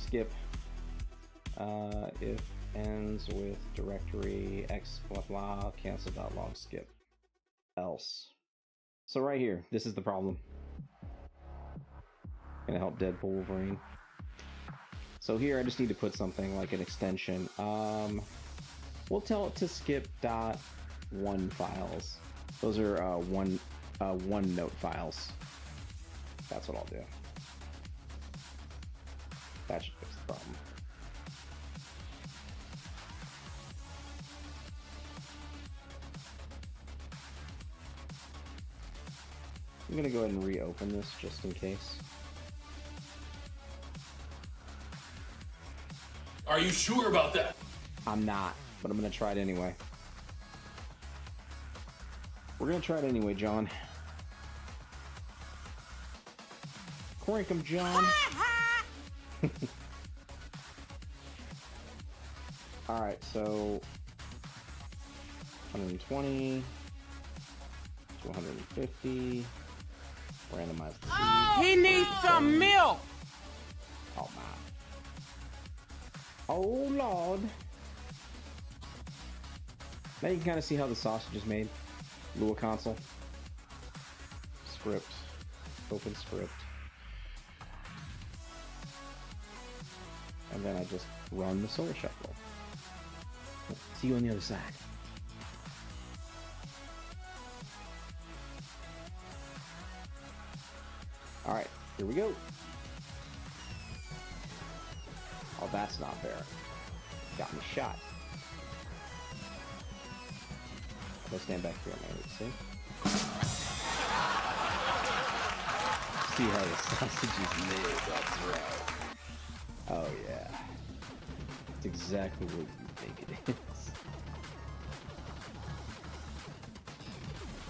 skip. If ends with directory x blah blah cancel.log skip else. So right here, this is the problem. Gonna help Deadpool Wolverine. So here I just need to put something like an extension. We'll tell it to skip .1 files. Those are one note files. That's what I'll do. That should fix the problem. I'm gonna go ahead and reopen this just in case. Are you sure about that? I'm not, but I'm gonna try it anyway. We're gonna try it anyway, John. Crank 'em, John. Alright, so 120 to 150. Randomize the seed. He needs some milk! Oh, man. Oh, Lord. Now you can kind of see how the sausage is made. Lua console. Script. Open script. And then I just run the solar shuffler. See you on the other side. Alright, here we go. Oh, that's not fair. Got me shot. Let's stand back here a minute, see? See how the sausage is made, that's right. Oh yeah. It's exactly what you think it is.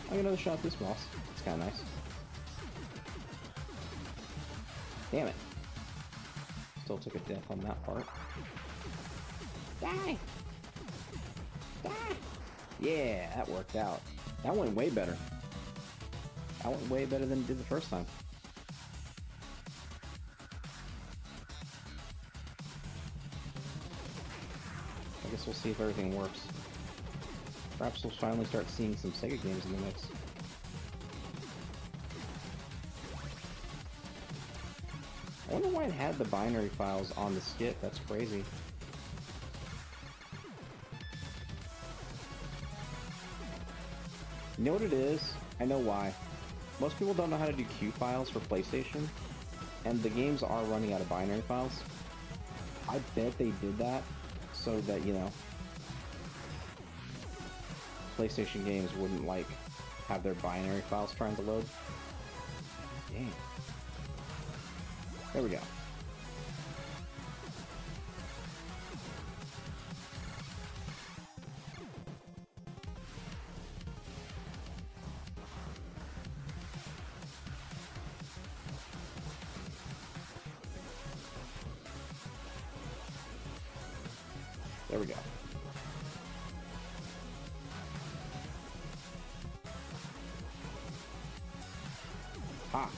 I'll get another shot at this boss. It's kinda nice. Damn it. Still took a death on that part. Die! Die! Yeah, that worked out. That went way better. That went way better than it did the first time. I guess we'll see if everything works. Perhaps we'll finally start seeing some Sega games in the mix. I wonder why it had the binary files on the skip. That's crazy. You know what it is? I know why. Most people don't know how to do Q files for PlayStation, and the games are running out of binary files. I bet they did that so that, you know, PlayStation games wouldn't, like, have their binary files trying to load. Dang. There we go. There we go. Ah.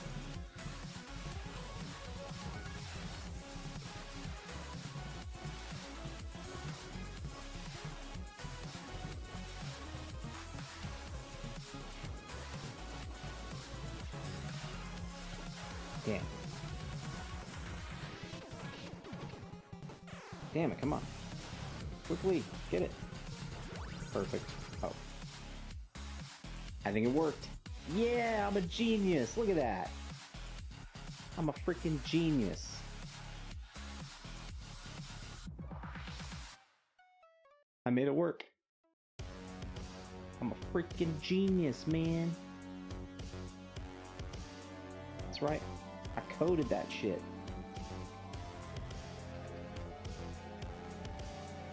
Damn. Damn it, come on. Quickly, get it. Perfect. Oh. I think it worked. Yeah, I'm a genius. Look at that. I'm a freaking genius. I made it work. I'm a freaking genius, man. That's right. I coded that shit.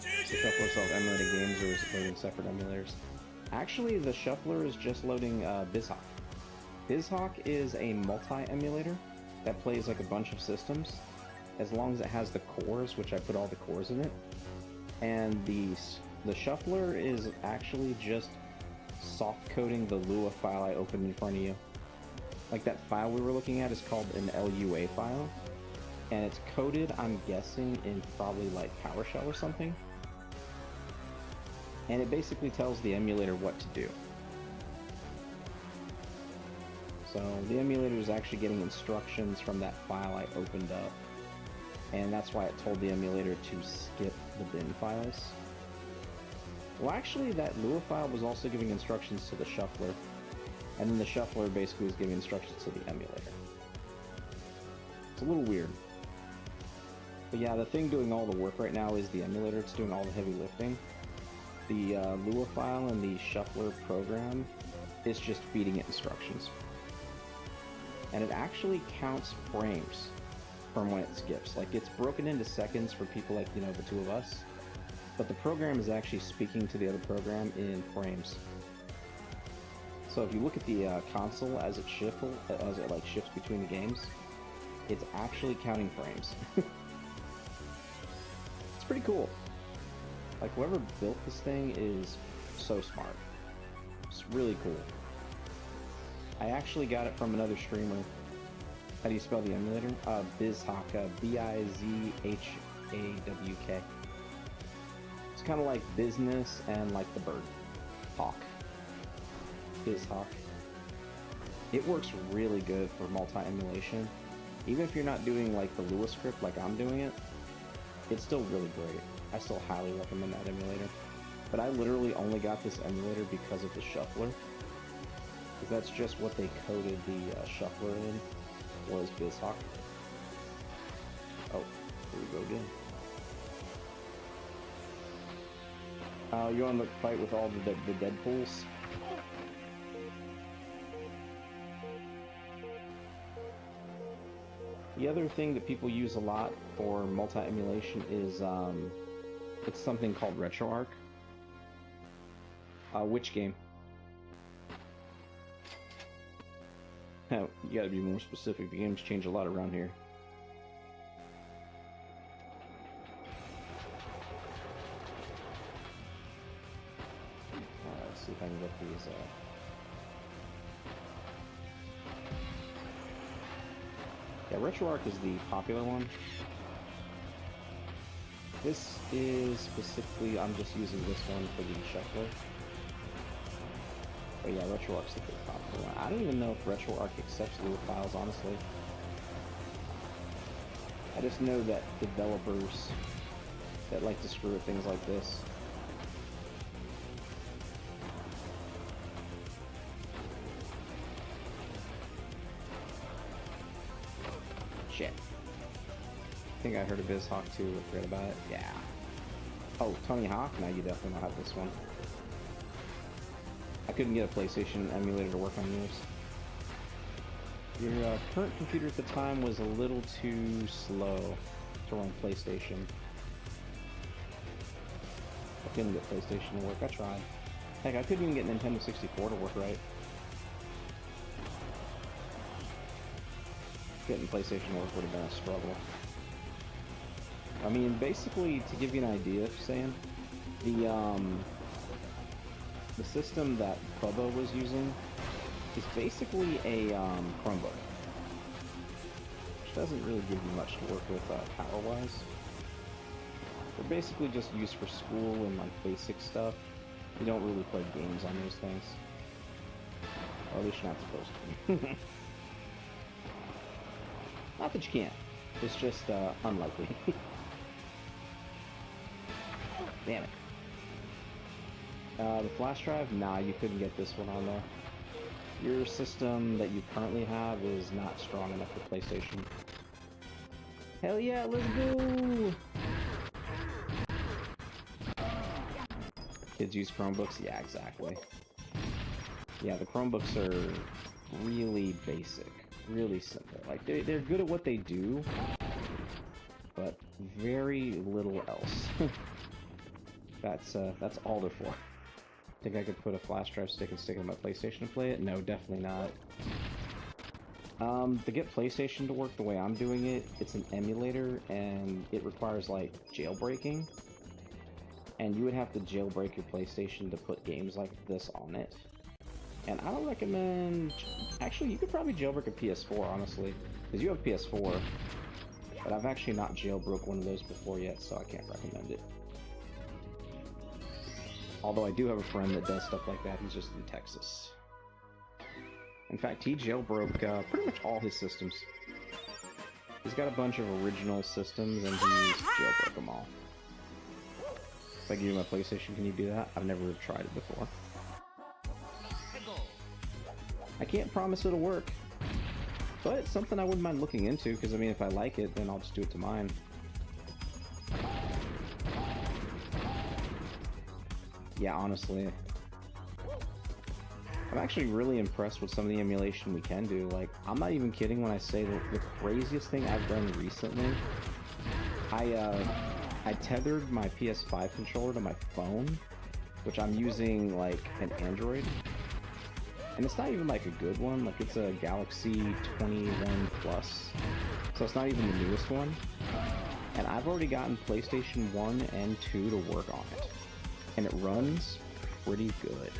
The shuffler self-emulating games or is it loading separate emulators? Actually, the shuffler is just loading BizHawk. BizHawk is a multi-emulator that plays like a bunch of systems, as long as it has the cores, which I put all the cores in it. And the shuffler is actually just soft coding the Lua file I opened in front of you. Like that file we were looking at is called an LUA file, and it's coded, I'm guessing, in probably like PowerShell or something. And it basically tells the emulator what to do. So the emulator is actually getting instructions from that file I opened up, and that's why it told the emulator to skip the bin files. Well, actually, that Lua file was also giving instructions to the shuffler, and then the shuffler basically was giving instructions to the emulator. It's a little weird. But yeah, the thing doing all the work right now is the emulator. It's doing all the heavy lifting. The Lua file and the shuffler program is just feeding it instructions. And it actually counts frames from when it skips. Like, it's broken into seconds for people like, you know, the two of us. But the program is actually speaking to the other program in frames. So if you look at the console as it shifts between the games, it's actually counting frames. It's pretty cool. Like, whoever built this thing is so smart. It's really cool. I actually got it from another streamer. How do you spell the emulator? BizHawk, B-I-Z-H-A-W-K. It's kind of like business and like the bird. Hawk. BizHawk. It works really good for multi-emulation. Even if you're not doing like the Lua script like I'm doing it, it's still really great. I still highly recommend that emulator. But I literally only got this emulator because of the shuffler. Because that's just what they coded the shuffler in, was BizHawk. Oh, here we go again. You want to fight with all the Deadpools? The other thing that people use a lot for multi-emulation is, it's something called RetroArch. Which game? You gotta be more specific, the games change a lot around here. Let's see if I can get these, Yeah, RetroArch is the popular one. This is specifically, I'm just using this one for the shuffler. But yeah, RetroArch's the pretty popular one. I don't even know if RetroArch accepts Lua files, honestly. I just know that developers that like to screw with things like this. Shit. I think I heard of BizHawk too, read about it. Yeah. Oh, Tony Hawk? No, you definitely don't have this one. I couldn't get a PlayStation emulator to work on yours. Your current computer at the time was a little too slow to run PlayStation. I couldn't get PlayStation to work. I tried. Heck, I couldn't even get Nintendo 64 to work right. Getting PlayStation to work would have been a struggle. I mean, basically, to give you an idea, Sam, the system that Bubba was using is basically a Chromebook, which doesn't really give you much to work with power-wise. They're basically just used for school and like basic stuff. You don't really play games on those things, or at least you're not supposed to. Not that you can't. It's just unlikely. Damn it. The flash drive? Nah, you couldn't get this one on there. Your system that you currently have is not strong enough for PlayStation. Hell yeah, let's go! Kids use Chromebooks? Yeah, exactly. Yeah, the Chromebooks are really basic. Really simple. Like, they're good at what they do, but very little else. That's all they're for. Think I could put a flash drive stick and stick it on my PlayStation and play it? No, definitely not. To get PlayStation to work the way I'm doing it, it's an emulator, and it requires, like, jailbreaking. And you would have to jailbreak your PlayStation to put games like this on it. And I don't recommend... Actually, you could probably jailbreak a PS4, honestly. Because you have PS4. But I've actually not jailbroke one of those before yet, so I can't recommend it. Although I do have a friend that does stuff like that, he's just in Texas. In fact, he jailbroke pretty much all his systems. He's got a bunch of original systems, and he's jailbroke them all. If I give you my PlayStation, can you do that? I've never tried it before. I can't promise it'll work, but it's something I wouldn't mind looking into, because, I mean, if I like it, then I'll just do it to mine. Yeah, honestly. I'm actually really impressed with some of the emulation we can do. Like, I'm not even kidding when I say that the craziest thing I've done recently, I tethered my PS5 controller to my phone, which I'm using, like, an Android. And it's not even, like, a good one. Like, it's a Galaxy 21 Plus. So it's not even the newest one. And I've already gotten PlayStation 1 and 2 to work on it. And it runs pretty good.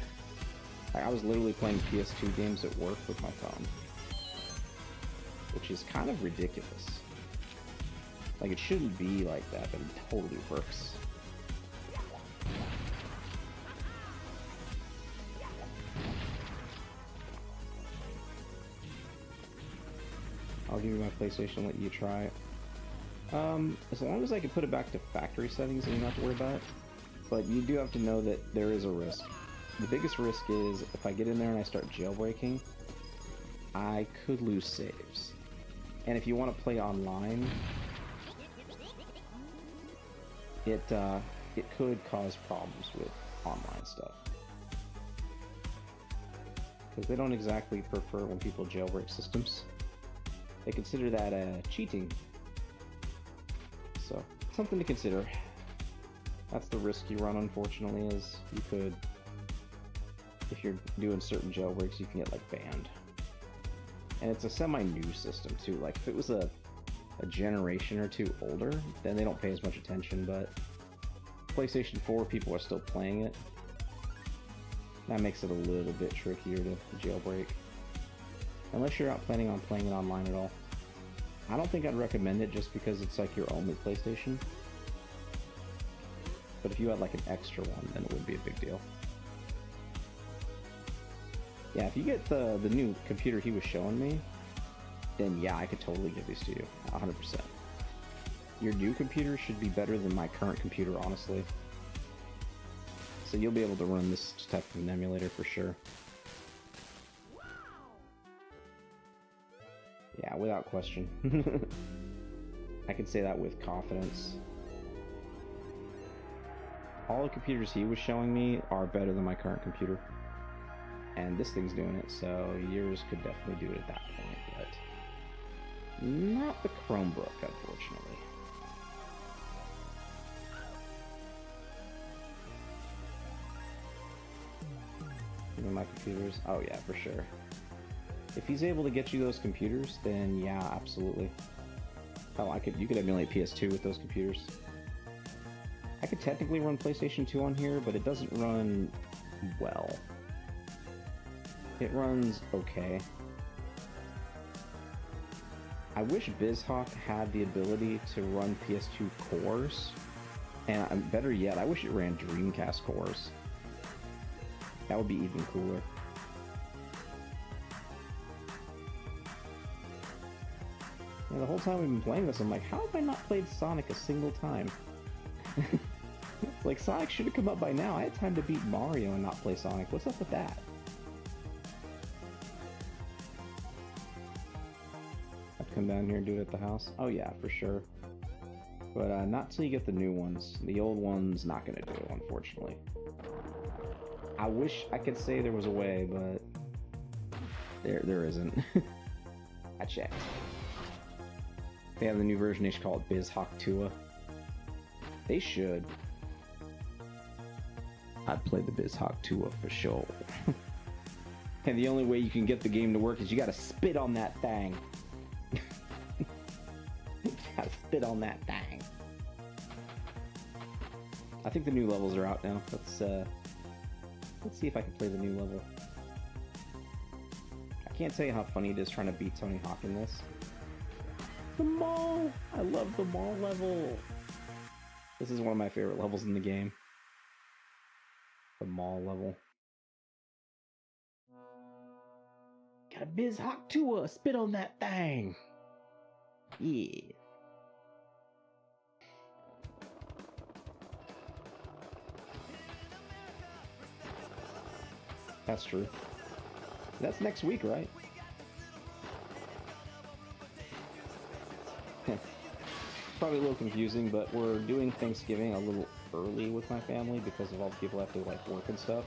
I was literally playing PS2 games at work with my phone, which is kind of ridiculous. Like, it shouldn't be like that, but it totally works. I'll give you my PlayStation and let you try it. As long as I can put it back to factory settings and you don't have to worry about it. But you do have to know that there is a risk. The biggest risk is if I get in there and I start jailbreaking, I could lose saves. And if you want to play online, it could cause problems with online stuff. Because they don't exactly prefer when people jailbreak systems. They consider that cheating. So, something to consider. That's the risk you run, unfortunately, is you could, if you're doing certain jailbreaks, you can get, like, banned. And it's a semi-new system, too. Like, if it was a generation or two older, then they don't pay as much attention, but PlayStation 4, people are still playing it. That makes it a little bit trickier to jailbreak. Unless you're not planning on playing it online at all. I don't think I'd recommend it just because it's like your only PlayStation. But if you had like an extra one, then it would be a big deal. Yeah, if you get the new computer he was showing me, then yeah, I could totally give these to you, 100%. Your new computer should be better than my current computer, honestly. So you'll be able to run this type of an emulator for sure. Yeah, without question. I can say that with confidence. All the computers he was showing me are better than my current computer. And this thing's doing it, so yours could definitely do it at that point, but not the Chromebook, unfortunately. Even my computers? Oh yeah, for sure. If he's able to get you those computers, then yeah, absolutely. Oh, you could emulate PS2 with those computers. I could technically run PlayStation 2 on here, but it doesn't run well. It runs okay. I wish BizHawk had the ability to run PS2 cores, and better yet, I wish it ran Dreamcast cores. That would be even cooler. And the whole time we've been playing this, I'm like, how have I not played Sonic a single time? It's like, Sonic should have come up by now. I had time to beat Mario and not play Sonic. What's up with that? Have to come down here and do it at the house? Oh yeah, for sure. But not till you get the new ones. The old one's not gonna do it, unfortunately. I wish I could say there was a way, but there isn't. I checked. They have the new version, they should call it BizHawk 2. They should. I'd play the BizHawk 2 for sure. And the only way you can get the game to work is you gotta spit on that thing. You gotta spit on that thing. I think the new levels are out now. Let's see if I can play the new level. I can't tell you how funny it is trying to beat Tony Hawk in this. The mall! I love the mall level! This is one of my favorite levels in the game. The mall level. Got a biz hawk tour! Spit on that thing! Yeah. That's true. That's next week, right? Probably a little confusing, but we're doing Thanksgiving a little early with my family because of all the people that have to like work and stuff.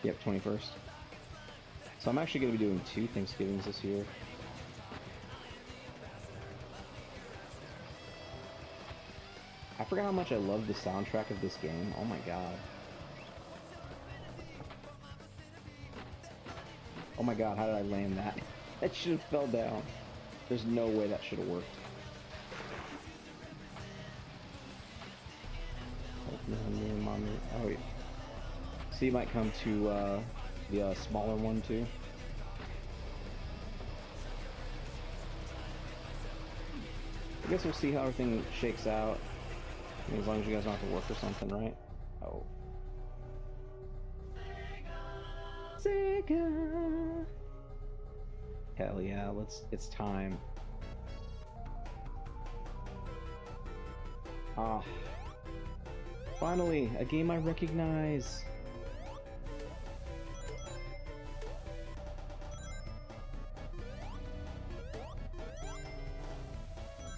Yep, 21st. So I'm actually going to be doing 2 Thanksgivings this year. I forgot how much I love the soundtrack of this game. Oh my god. Oh my god, how did I land that? That should have fell down. There's no way that should have worked. Oh yeah. So you might come to the smaller one too. I guess we'll see how everything shakes out. I mean, as long as you guys don't have to work or something, right? Oh. Sega! Hell yeah, it's time. Ah. Finally, a game I recognize!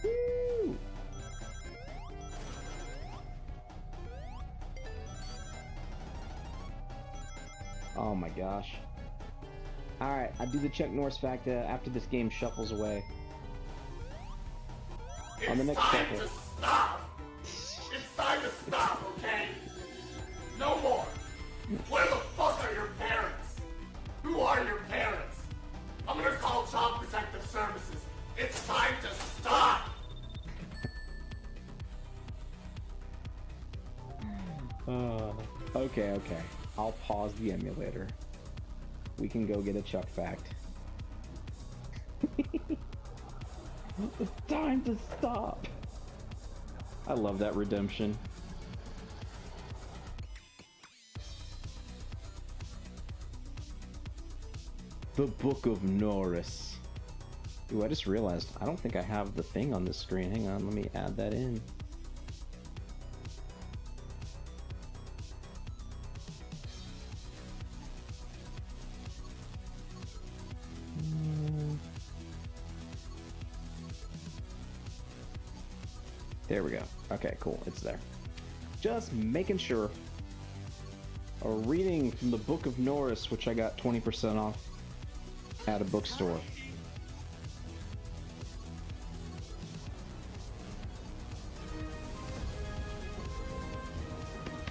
Woo! Oh my gosh. Alright, I do the Chuck Norris fact after this game shuffles away. On the next shuffle. To stop! It's time to stop, okay? No more! Where the fuck are your parents? Who are your parents? I'm gonna call Child Protective Services. It's time to stop! Okay. I'll pause the emulator. We can go get a Chuck fact. It's time to stop! I love that redemption. The Book of Norris. Ooh, I just realized I don't think I have the thing on this screen. Hang on, let me add that in. There we go. Okay, cool. It's there. Just making sure. A reading from the Book of Norris, which I got 20% off at a bookstore.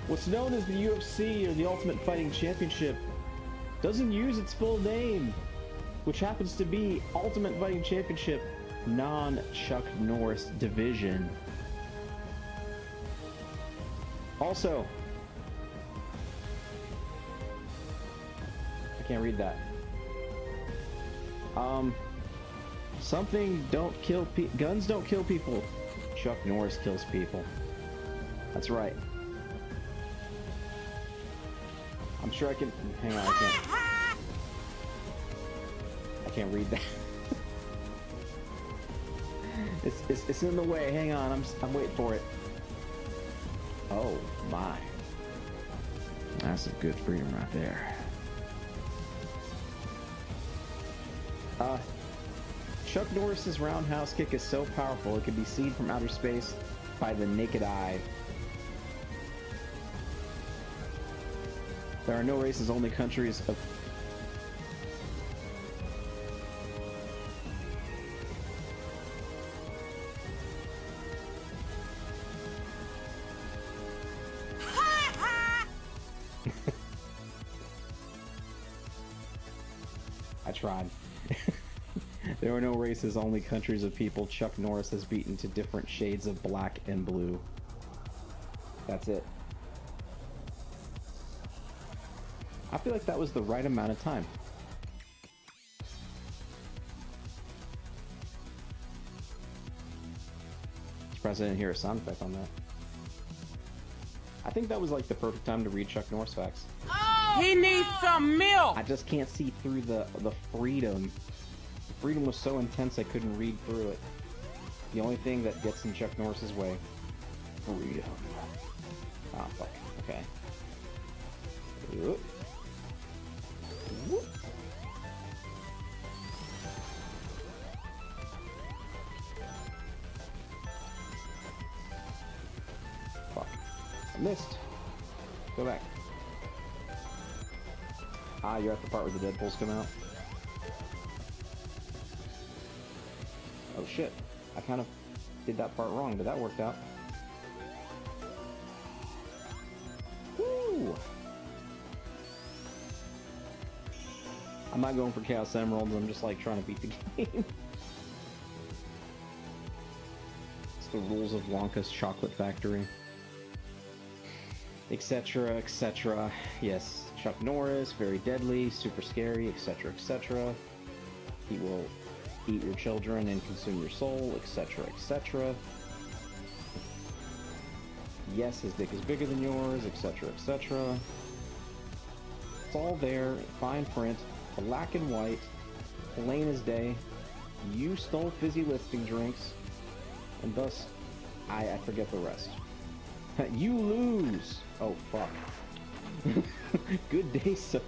What's known as the UFC, or the Ultimate Fighting Championship, doesn't use its full name, which happens to be Ultimate Fighting Championship non-Chuck Norris Division. Also, I can't read that. Something don't kill guns don't kill people. Chuck Norris kills people. That's right. I'm sure I can. Hang on, I can't read that. It's in the way. Hang on, I'm waiting for it. Oh my. That's a good freedom right there. Chuck Norris's roundhouse kick is so powerful it can be seen from outer space by the naked eye. There are no races, only countries of... I tried. There are no races, only countries of people Chuck Norris has beaten to different shades of black and blue. That's it. I feel like that was the right amount of time. Surprised I didn't hear a sound effect on that. I think that was like the perfect time to read Chuck Norris facts. Oh, he needs some milk! I just can't see through the freedom. The freedom was so intense I couldn't read through it. The only thing that gets in Chuck Norris's way. Freedom. Ah, fuck. Okay. Whoop. Whoop. Fuck. I missed. Go back. Ah, you're at the part where the Deadpools come out. Oh shit. I kind of did that part wrong, but that worked out. Woo! I'm not going for Chaos Emeralds, I'm just like trying to beat the game. It's the rules of Wonka's Chocolate Factory. Etc, etc. Yes, Chuck Norris, very deadly, super scary, etc, etc. He will eat your children and consume your soul, etc, etc. Yes, his dick is bigger than yours, etc, etc. It's all there, fine print, black and white, plain as day. You stole fizzy lifting drinks, and thus, I forget the rest. You lose! Oh, fuck. Good day, sir.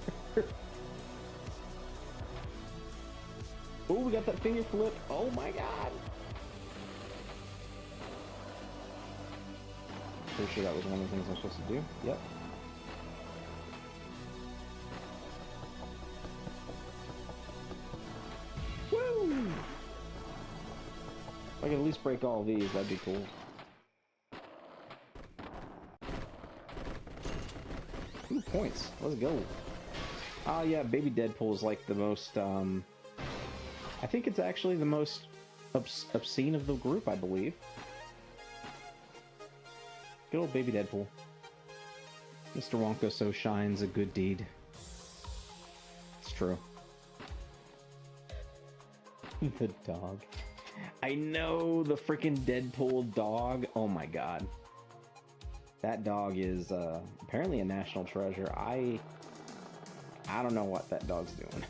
Oh, we got that finger flip. Oh my god. Pretty sure that was one of the things I'm supposed to do. Yep. Woo! If I could at least break all of these, that'd be cool. Ooh, points. Let's go. Oh yeah, Baby Deadpool is like the most, I think it's actually the most obscene of the group, I believe. Good old Baby Deadpool. Mr. Wonka so shines a good deed. It's true. The dog. I know, the freaking Deadpool dog. Oh my god. That dog is apparently a national treasure. I don't know what that dog's doing.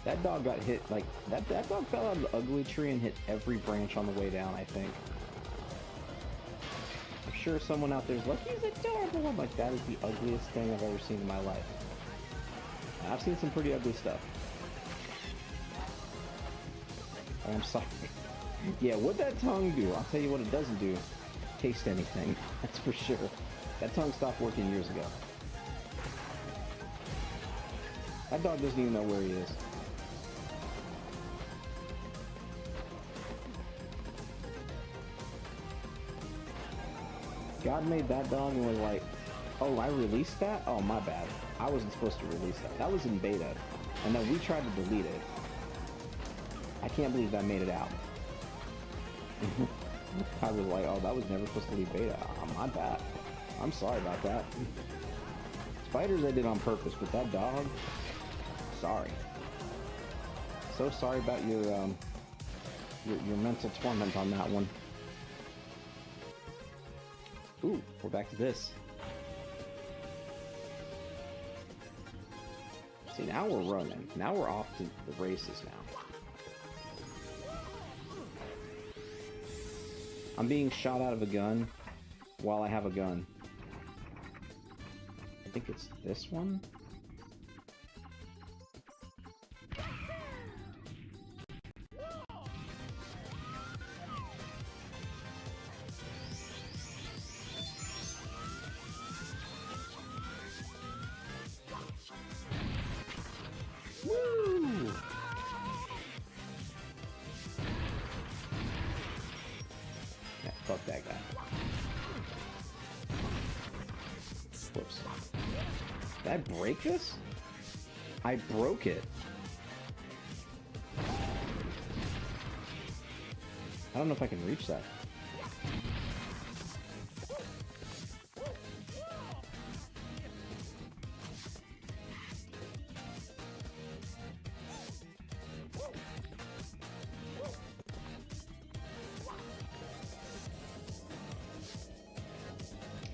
That dog got hit, like, that dog fell out of the ugly tree and hit every branch on the way down, I think. I'm sure someone out there's like, he's adorable. I'm like, that is the ugliest thing I've ever seen in my life. And I've seen some pretty ugly stuff. I'm sorry. Yeah, what'd that tongue do? I'll tell you what it doesn't do. Taste anything. That's for sure. That tongue stopped working years ago. That dog doesn't even know where he is. God made that dog and was like, oh, I released that? Oh, my bad. I wasn't supposed to release that. That was in beta. And then we tried to delete it. I can't believe that made it out. I was like, oh, that was never supposed to leave beta. Oh, my bad. I'm sorry about that. Spiders I did on purpose, but that dog, sorry. So sorry about your mental torment on that one. Ooh, we're back to this. See, now we're running. Now we're off to the races now. I'm being shot out of a gun while I have a gun. I think it's this one? Woo! Yeah, fuck that guy. Whoops. Did I break this? I broke it. I don't know if I can reach that.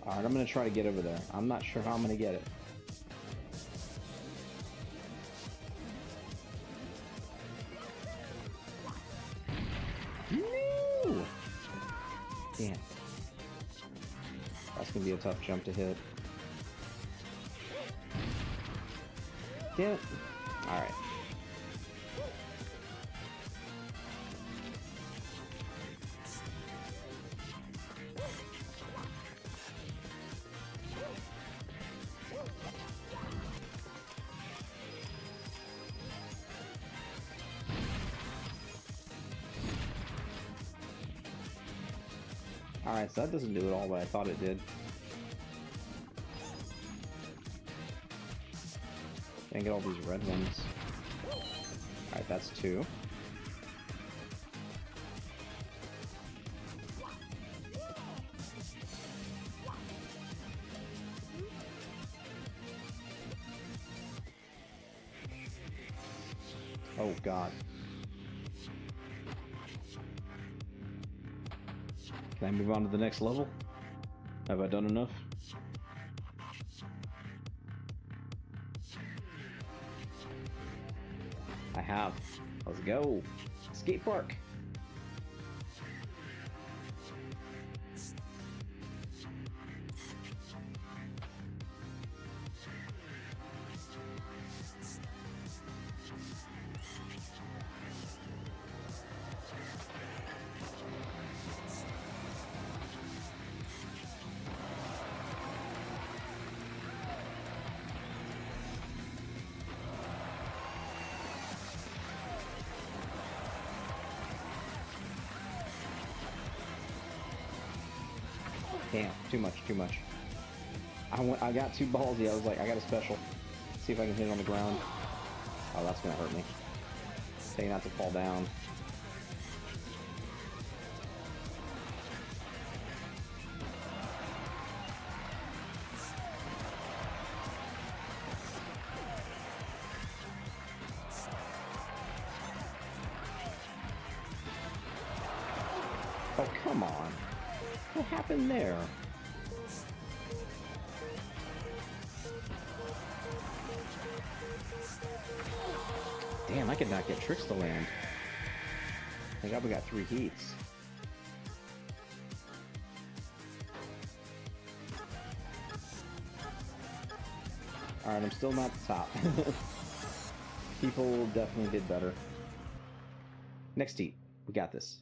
Alright, I'm gonna try to get over there. I'm not sure how I'm gonna get it. No! Damn. That's gonna be a tough jump to hit. Damn it. Alright. Alright, so that doesn't do it all what I thought it did. And get all these red ones. Alright, that's 2. Oh god. Can I move on to the next level? Have I done enough? I have. Let's go. Skate park. Damn, too much, too much. I got too ballsy. I was like, I got a special. See if I can hit it on the ground. Oh, that's gonna hurt me. Say not to fall down. Oh, come on. What happened there? Damn, I could not get tricks to land. Thank God we got 3 heats. Alright, I'm still not the top. People definitely did better. Next heat. We got this.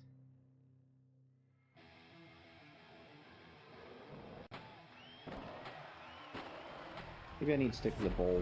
Maybe I need to stick to the bowl.